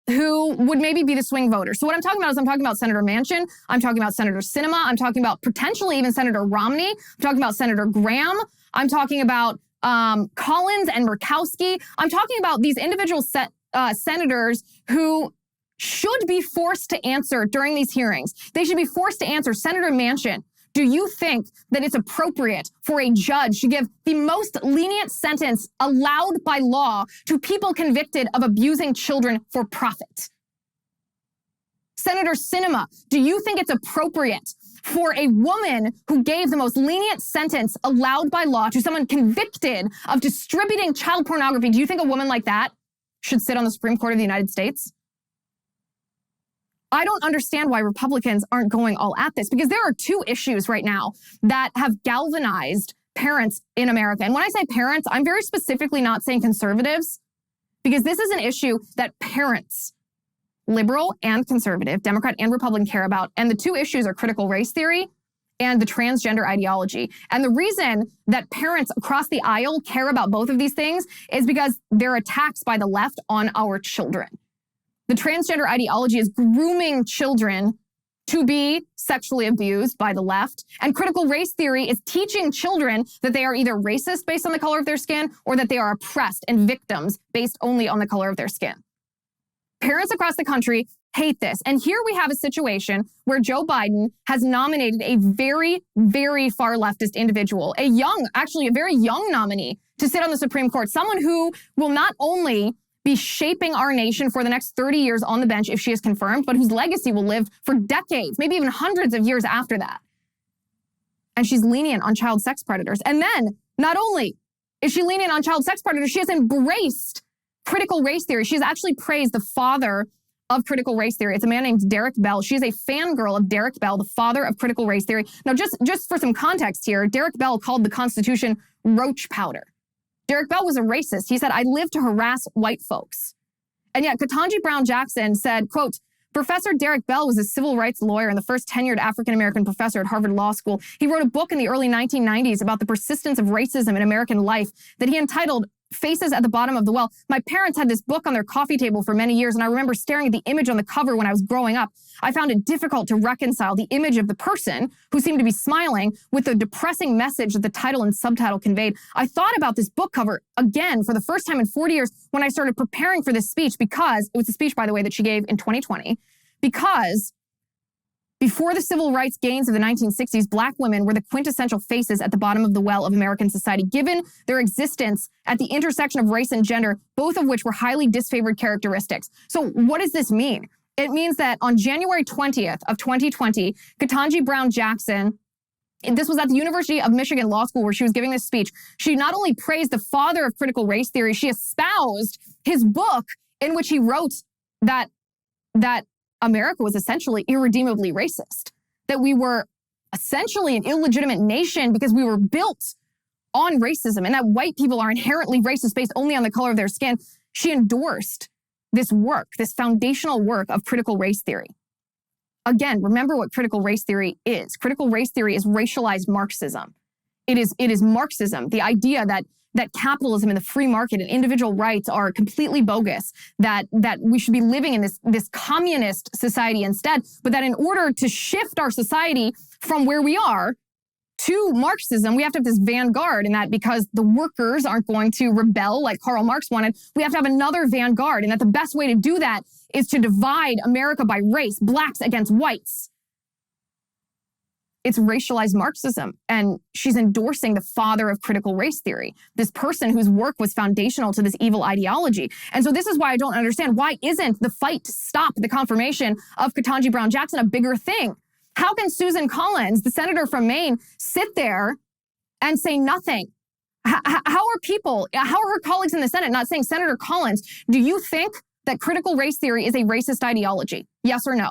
who would maybe be the swing voters. So what I'm talking about is I'm talking about Senator Manchin. I'm talking about Senator Sinema. I'm talking about potentially even Senator Romney. I'm talking about Senator Graham. I'm talking about Collins and Murkowski. I'm talking about these individual senators who should be forced to answer during these hearings. They should be forced to answer. Senator Manchin, do you think that it's appropriate for a judge to give the most lenient sentence allowed by law to people convicted of abusing children for profit? Senator Sinema, do you think it's appropriate for a woman who gave the most lenient sentence allowed by law to someone convicted of distributing child pornography? Do you think a woman like that should sit on the Supreme Court of the United States? I don't understand why Republicans aren't going all at this, because there are two issues right now that have galvanized parents in America. And when I say parents, I'm very specifically not saying conservatives, because this is an issue that parents, liberal and conservative, Democrat and Republican, care about. And the two issues are critical race theory and the transgender ideology. And the reason that parents across the aisle care about both of these things is because they're attacks by the left on our children. The transgender ideology is grooming children to be sexually abused by the left. And critical race theory is teaching children that they are either racist based on the color of their skin or that they are oppressed and victims based only on the color of their skin. Parents across the country hate this. And here we have a situation where Joe Biden has nominated a very, very far leftist individual, a very young nominee to sit on the Supreme Court, someone who will not only be shaping our nation for the next 30 years on the bench if she is confirmed, but whose legacy will live for decades, maybe even hundreds of years after that. And she's lenient on child sex predators. And then, not only is she lenient on child sex predators, she has embraced critical race theory. She's actually praised the father of critical race theory. It's a man named Derek Bell. She is a fangirl of Derek Bell, the father of critical race theory. Now, just for some context here, Derek Bell called the Constitution roach powder. Derek Bell was a racist. He said, "I live to harass white folks." And yet, Ketanji Brown Jackson said, quote, "Professor Derek Bell was a civil rights lawyer and the first tenured African-American professor at Harvard Law School. He wrote a book in the early 1990s about the persistence of racism in American life that he entitled Faces at the Bottom of the Well. My parents had this book on their coffee table for many years, and I remember staring at the image on the cover when I was growing up. I found it difficult to reconcile the image of the person who seemed to be smiling with the depressing message that the title and subtitle conveyed. I thought about this book cover again for the first time in 40 years when I started preparing for this speech, because it was a speech, by the way, that she gave in 2020, because before the civil rights gains of the 1960s, Black women were the quintessential faces at the bottom of the well of American society, given their existence at the intersection of race and gender, both of which were highly disfavored characteristics." So what does this mean? It means that on January 20th of 2020, Ketanji Brown Jackson, this was at the University of Michigan Law School where she was giving this speech, she not only praised the father of critical race theory, she espoused his book in which he wrote that America was essentially irredeemably racist, that we were essentially an illegitimate nation because we were built on racism, and that white people are inherently racist based only on the color of their skin. She endorsed this work, this foundational work of critical race theory. Again, remember what critical race theory is. Critical race theory is racialized Marxism. It is Marxism, the idea that capitalism and the free market and individual rights are completely bogus, that we should be living in this communist society instead, but that in order to shift our society from where we are to Marxism, we have to have this vanguard, and that because the workers aren't going to rebel like Karl Marx wanted, we have to have another vanguard, and that the best way to do that is to divide America by race, blacks against whites. It's racialized Marxism, and she's endorsing the father of critical race theory, this person whose work was foundational to this evil ideology. And so this is why I don't understand, why isn't the fight to stop the confirmation of Ketanji Brown Jackson a bigger thing? How can Susan Collins, the senator from Maine, sit there and say nothing? How are her colleagues in the Senate not saying, "Senator Collins, do you think that critical race theory is a racist ideology? Yes or no?"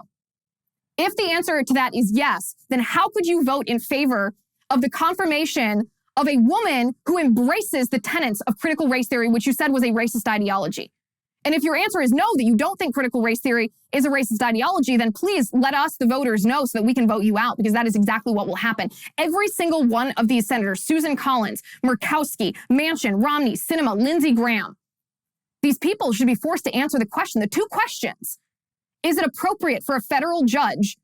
If the answer to that is yes, then how could you vote in favor of the confirmation of a woman who embraces the tenets of critical race theory, which you said was a racist ideology? And if your answer is no, that you don't think critical race theory is a racist ideology, then please let us, the voters, know so that we can vote you out, because that is exactly what will happen. Every single one of these senators, Susan Collins, Murkowski, Manchin, Romney, Sinema, Lindsey Graham, these people should be forced to answer the two questions. Is it appropriate for a federal judge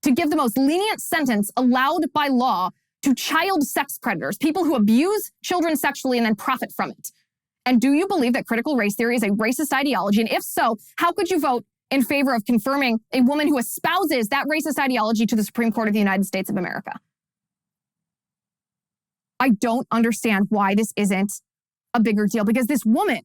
to give the most lenient sentence allowed by law to child sex predators, people who abuse children sexually and then profit from it? And do you believe that critical race theory is a racist ideology? And if so, how could you vote in favor of confirming a woman who espouses that racist ideology to the Supreme Court of the United States of America? I don't understand why this isn't a bigger deal, because this woman,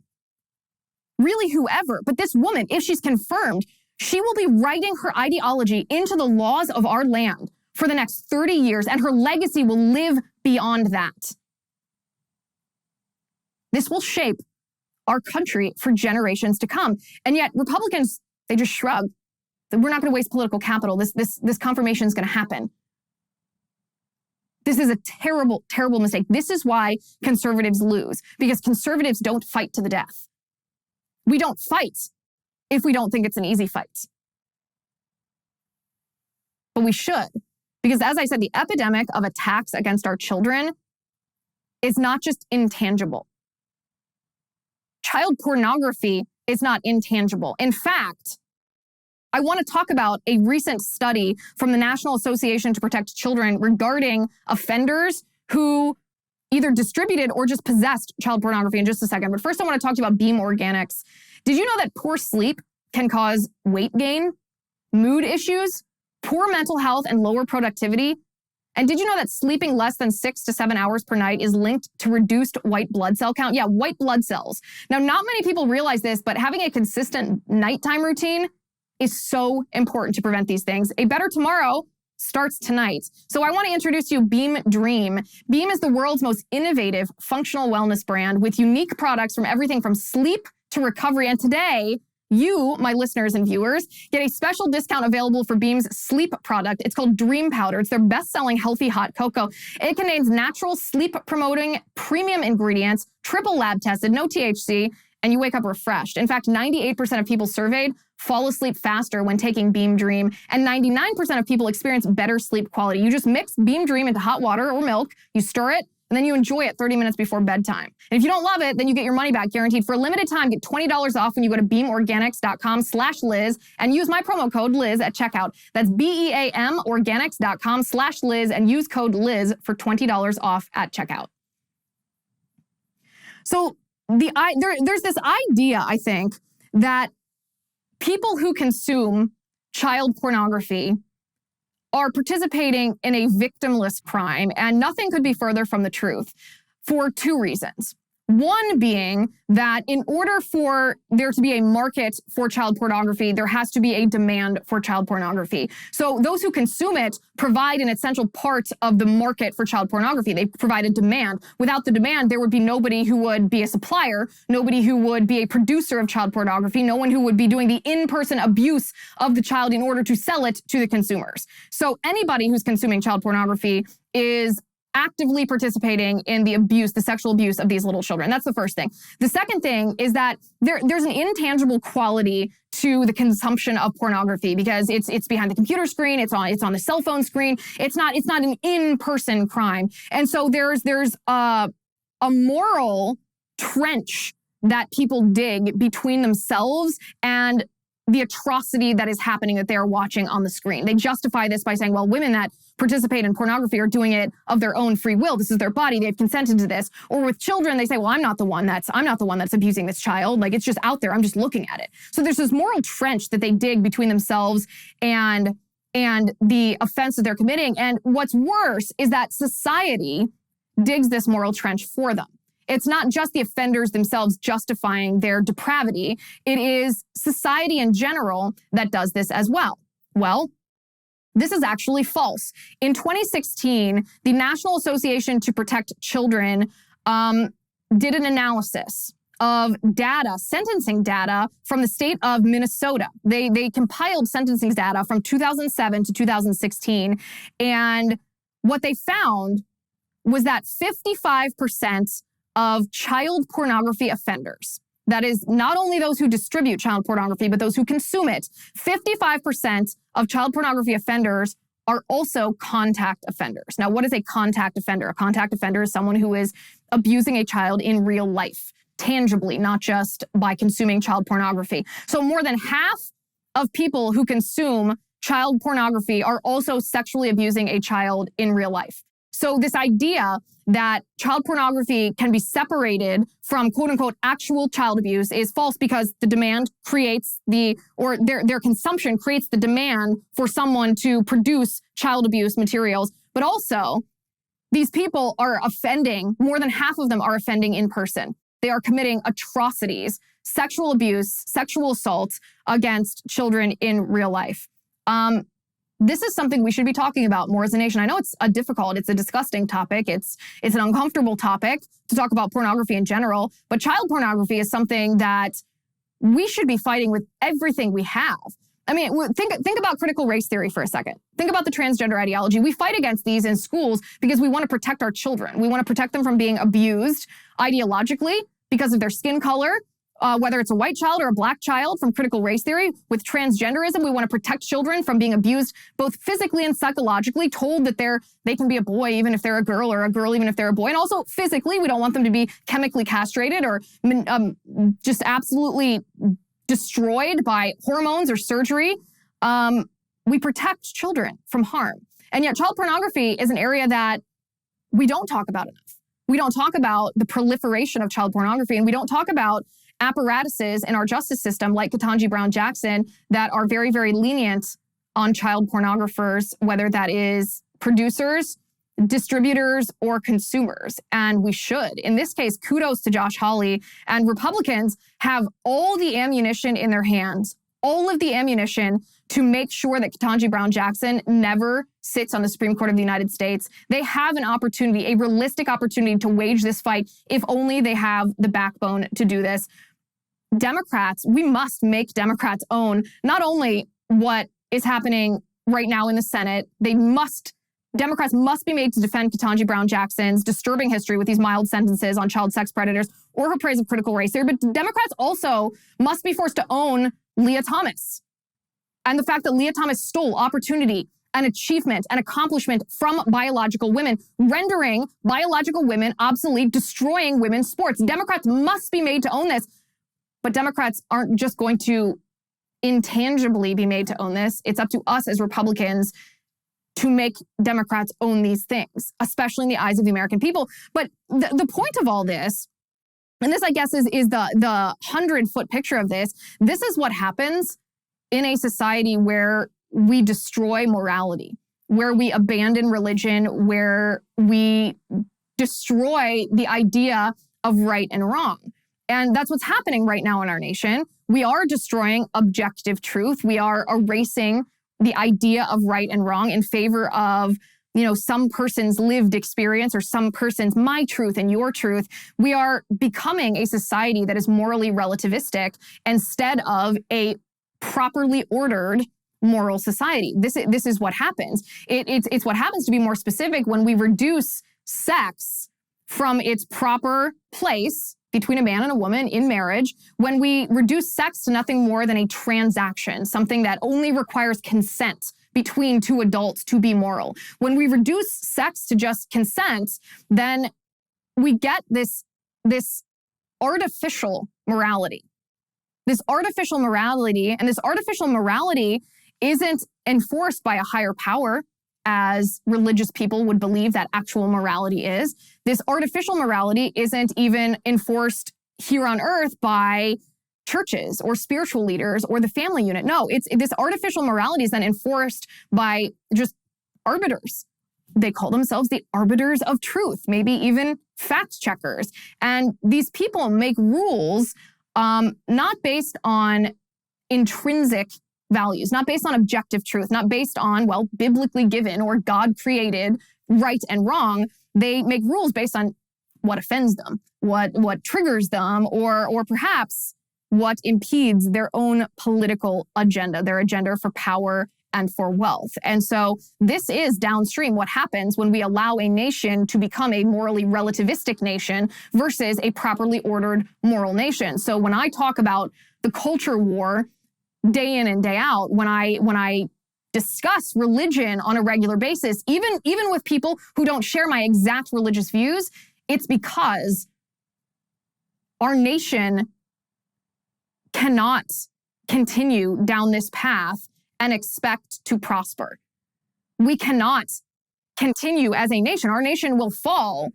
really whoever, but this woman, if she's confirmed, she will be writing her ideology into the laws of our land for the next 30 years, and her legacy will live beyond that. This will shape our country for generations to come. And yet Republicans, they just shrug. We're not going to waste political capital. This confirmation is going to happen. This is a terrible, terrible mistake. This is why conservatives lose, because conservatives don't fight to the death. We don't fight if we don't think it's an easy fight. But we should, because as I said, the epidemic of attacks against our children is not just intangible. Child pornography is not intangible. In fact, I want to talk about a recent study from the National Association to Protect Children regarding offenders who either distributed or just possessed child pornography in just a second. But first, I want to talk to you about Beam Organics. Did you know that poor sleep can cause weight gain, mood issues, poor mental health, and lower productivity? And did you know that sleeping less than 6 to 7 hours per night is linked to reduced white blood cell count? Yeah, white blood cells. Now, not many people realize this, but having a consistent nighttime routine is so important to prevent these things. A better tomorrow starts tonight. So I want to introduce you Beam Dream. Beam is the world's most innovative functional wellness brand with unique products from everything from sleep to recovery. And today, you, my listeners and viewers, get a special discount available for Beam's sleep product. It's called Dream Powder. It's their best-selling healthy hot cocoa. It contains natural sleep-promoting premium ingredients, triple lab tested, no THC, and you wake up refreshed. In fact, 98% of people surveyed fall asleep faster when taking Beam Dream, and 99% of people experience better sleep quality. You just mix Beam Dream into hot water or milk, you stir it, and then you enjoy it 30 minutes before bedtime. And if you don't love it, then you get your money back guaranteed. For a limited time, get $20 off when you go to beamorganics.com/Liz and use my promo code Liz at checkout. That's BEAMorganics.com/Liz and use code Liz for $20 off at checkout. So there's this idea, I think, that people who consume child pornography are participating in a victimless crime, and nothing could be further from the truth for two reasons. One being that in order for there to be a market for child pornography, there has to be a demand for child pornography. So those who consume it provide an essential part of the market for child pornography. They provide a demand. Without the demand, there would be nobody who would be a supplier, nobody who would be a producer of child pornography, no one who would be doing the in-person abuse of the child in order to sell it to the consumers. So anybody who's consuming child pornography is actively participating in the abuse, the sexual abuse of these little children. That's the first thing. The second thing is that there's an intangible quality to the consumption of pornography because it's behind the computer screen, it's on the cell phone screen. It's not an in-person crime. And so there's a moral trench that people dig between themselves and the atrocity that is happening that they are watching on the screen. They justify this by saying, well, women that participate in pornography are doing it of their own free will. This is their body. They've consented to this. Or with children, they say, well, I'm not the one that's abusing this child. Like, it's just out there. I'm just looking at it. So there's this moral trench that they dig between themselves and the offense that they're committing. And what's worse is that society digs this moral trench for them. It's not just the offenders themselves justifying their depravity. It is society in general that does this as well. Well, this is actually false. In 2016, the National Association to Protect Children did an analysis of data, sentencing data from the state of Minnesota. They compiled sentencing data from 2007 to 2016. And what they found was that 55% of child pornography offenders, that is not only those who distribute child pornography, but those who consume it, 55% of child pornography offenders are also contact offenders. Now, what is a contact offender? A contact offender is someone who is abusing a child in real life, tangibly, not just by consuming child pornography. So more than half of people who consume child pornography are also sexually abusing a child in real life. So this idea that child pornography can be separated from quote unquote actual child abuse is false because the demand creates their consumption creates the demand for someone to produce child abuse materials. But also, these people are offending, more than half of them are offending in person. They are committing atrocities, sexual abuse, sexual assault against children in real life. This is something we should be talking about more as a nation. I know it's a disgusting topic. It's an uncomfortable topic to talk about pornography in general, but child pornography is something that we should be fighting with everything we have. I mean, think about critical race theory for a second. Think about the transgender ideology. We fight against these in schools because we want to protect our children. We want to protect them from being abused ideologically because of their skin color, whether it's a white child or a black child, from critical race theory. With transgenderism, we want to protect children from being abused both physically and psychologically, told that they can be a boy even if they're a girl, or a girl even if they're a boy. And also physically, we don't want them to be chemically castrated or just absolutely destroyed by hormones or surgery. We protect children from harm. And yet child pornography is an area that we don't talk about enough. We don't talk about the proliferation of child pornography, and we don't talk about apparatuses in our justice system like Ketanji Brown Jackson that are very, very lenient on child pornographers, whether that is producers, distributors, or consumers. And we should. In this case, kudos to Josh Hawley, and Republicans have all the ammunition in their hands, all of the ammunition to make sure that Ketanji Brown Jackson never sits on the Supreme Court of the United States. They have an opportunity, a realistic opportunity to wage this fight if only they have the backbone to do this. Democrats, we must make Democrats own not only what is happening right now in the Senate, Democrats must be made to defend Ketanji Brown Jackson's disturbing history with these mild sentences on child sex predators or her praise of critical race theory, but Democrats also must be forced to own Leah Thomas. And the fact that Leah Thomas stole opportunity and achievement and accomplishment from biological women, rendering biological women obsolete, destroying women's sports. Democrats must be made to own this, but Democrats aren't just going to intangibly be made to own this. It's up to us as Republicans to make Democrats own these things, especially in the eyes of the American people. But the point of all this, and this, I guess, is the 100-foot picture of this. This is what happens in a society where we destroy morality, where we abandon religion, where we destroy the idea of right and wrong. And that's what's happening right now in our nation. We are destroying objective truth. We are erasing the idea of right and wrong in favor of, some person's lived experience or some person's my truth and your truth. We are becoming a society that is morally relativistic instead of a properly ordered moral society. This is what happens. It's what happens, to be more specific, when we reduce sex from its proper place between a man and a woman in marriage, when we reduce sex to nothing more than a transaction, something that only requires consent between two adults to be moral. When we reduce sex to just consent, then we get this artificial morality. This artificial morality, and this artificial morality isn't enforced by a higher power, as religious people would believe that actual morality is. This artificial morality isn't even enforced here on earth by churches or spiritual leaders or the family unit. No, this artificial morality is then enforced by just arbiters. They call themselves the arbiters of truth, maybe even fact checkers. And these people make rules not based on intrinsic values, not based on objective truth, not based on, biblically given or God created right and wrong. They make rules based on what offends them, what triggers them, or perhaps what impedes their own political agenda, their agenda for power and for wealth. And so this is downstream what happens when we allow a nation to become a morally relativistic nation versus a properly ordered moral nation. So when I talk about the culture war day in and day out, when I discuss religion on a regular basis, even with people who don't share my exact religious views, it's because our nation cannot continue down this path and expect to prosper. We cannot continue as a nation. Our nation will fall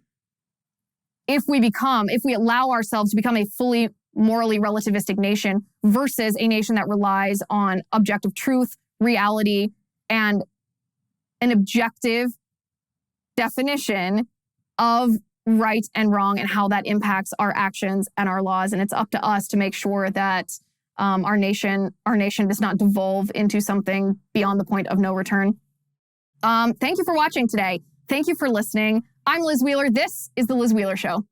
if we allow ourselves to become a fully morally relativistic nation versus a nation that relies on objective truth, reality, and an objective definition of right and wrong and how that impacts our actions and our laws. And it's up to us to make sure that our nation does not devolve into something beyond the point of no return. Thank you for watching today. Thank you for listening. I'm Liz Wheeler. This is The Liz Wheeler Show.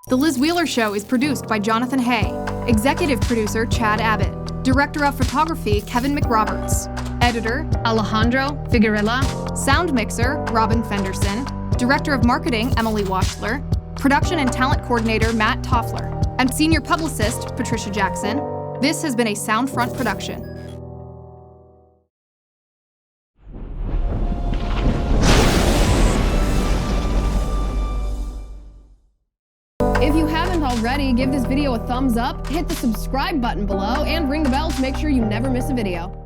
The Liz Wheeler Show is produced by Jonathan Hay, executive producer Chad Abbott, director of photography Kevin McRoberts, editor Alejandro Figueroa, sound mixer Robin Fenderson, director of marketing Emily Washler, production and talent coordinator Matt Toffler, and senior publicist Patricia Jackson. This has been a Soundfront production. If you haven't already, give this video a thumbs up, hit the subscribe button below, and ring the bell to make sure you never miss a video.